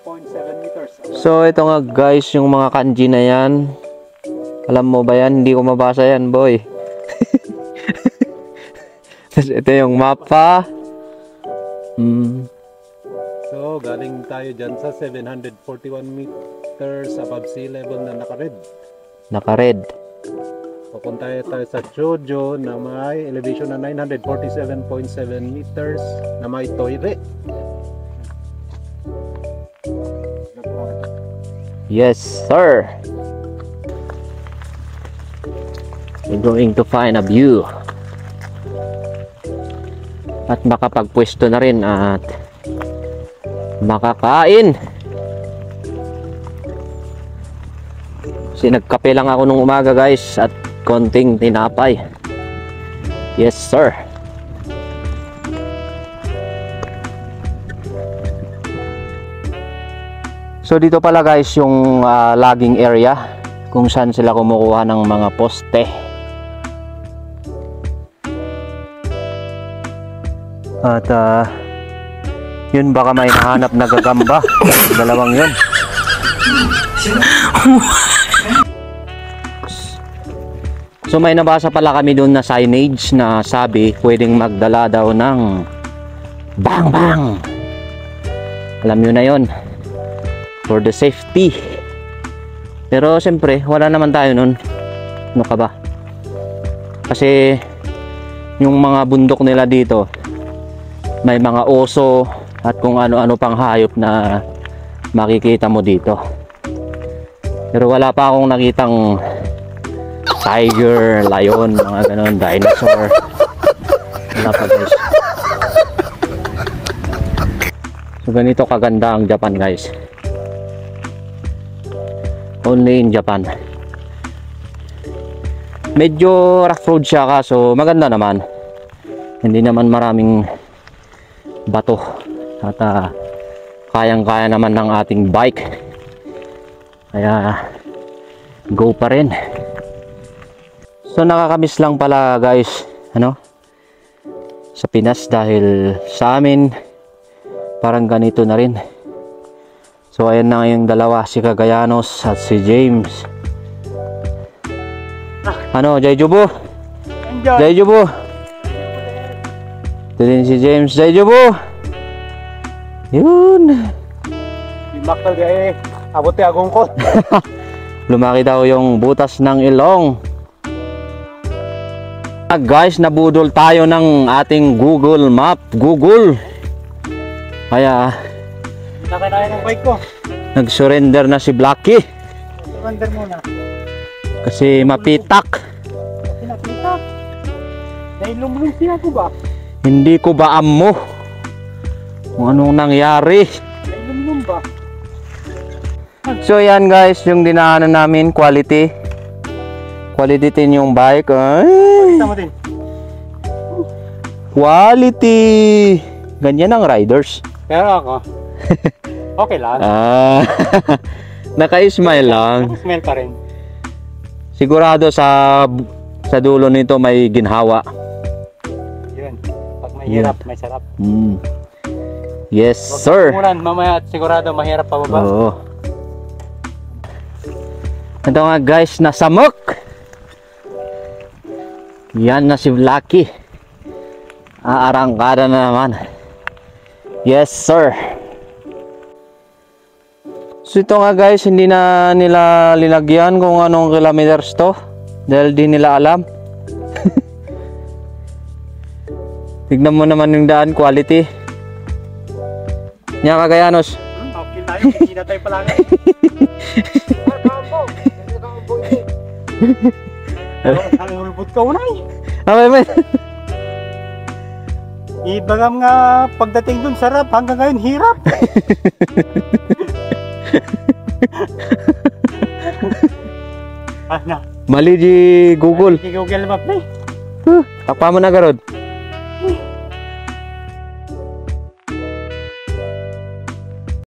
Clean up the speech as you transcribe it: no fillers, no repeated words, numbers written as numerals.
47.7 meters. So ito nga guys, yung mga kanji na yan. Alam mo ba yan? Hindi ko mabasa yan, boy. Ito yung mapa. So galing tayo dyan sa 741 meters above sea level na naka-red. Naka-red. Papunta tayo sa Chojo na may elevation na 947.7 meters na may toire. Yes, sir. We're going to find a view. At makapagpwesto na rin at makakain. Kasi nagkape lang ako nung umaga guys at konting tinapay. Yes, sir. So dito pala guys yung logging area kung saan sila kumukuha ng mga poste. At yun baka may nahanap na gagamba. Dalawang yun. So may nabasa pala kami doon na signage na sabi pwedeng magdala daw ng bang bang. Alam nyo na yun. For the safety. Pero siyempre wala naman tayo nun. Ano ka ba? Kasi yung mga bundok nila dito may mga oso at kung ano-ano pang hayop na makikita mo dito. Pero wala pa akong nakitang tiger, lion, mga ganon, dinosaur. Wala pa guys. So ganito kaganda ang Japan guys. Only in Japan. Medyo rough road siya kaso maganda naman. Hindi naman maraming bato at kayang-kaya naman ng ating bike. Kaya go pa rin. So nakakamiss lang pala guys sa Pinas dahil sa amin parang ganito na rin. So ayan na yung dalawa, si Cagayanos at si James. Jaijubo? Jaijubo? Ito din si James. Jaijubo? Yun. Maktal gaya abot agong ko. Lumaki daw yung butas ng ilong. Guys, nabudol tayo ng ating Google Map. Kaya nakakaya ng bike ko. nag-surrender na si Blacky. Surrender muna. Kasi mapitak. Pinapitak. Dahil lumulong siya ko ba? Hindi ko ba mo kung anong nangyari. Dahil lumulong ba? So yan guys, yung dinaanan namin, quality din yung bike. Ay, Kita mo din. quality. Ganyan ang riders. Pero ako, okay lang. Naka-smile lang. Smell pa rin. Sigurado sa dulo nito may ginhawa. Yun. Pag may hirap, may sarap. Yes, sir. Umulan, mamaya sigurado mahirap pa ba? Oo. Ito nga guys, nasa Mok. Yan na si Blacky. Aarangkada na naman. Yes, sir. So ito nga guys, hindi na nila linagyan kung anong kilometers to. Dahil di nila alam. Tignan mo naman yung daan, quality. Nya Cagayanos. Okay tayo, hindi na tayo palangay. Ang ulbot ka unay. May. Ibagam nga pagdating dun sarap, hanggang ngayon hirap. Mali di Google. Di Google Map na eh. Takpa mo na garod.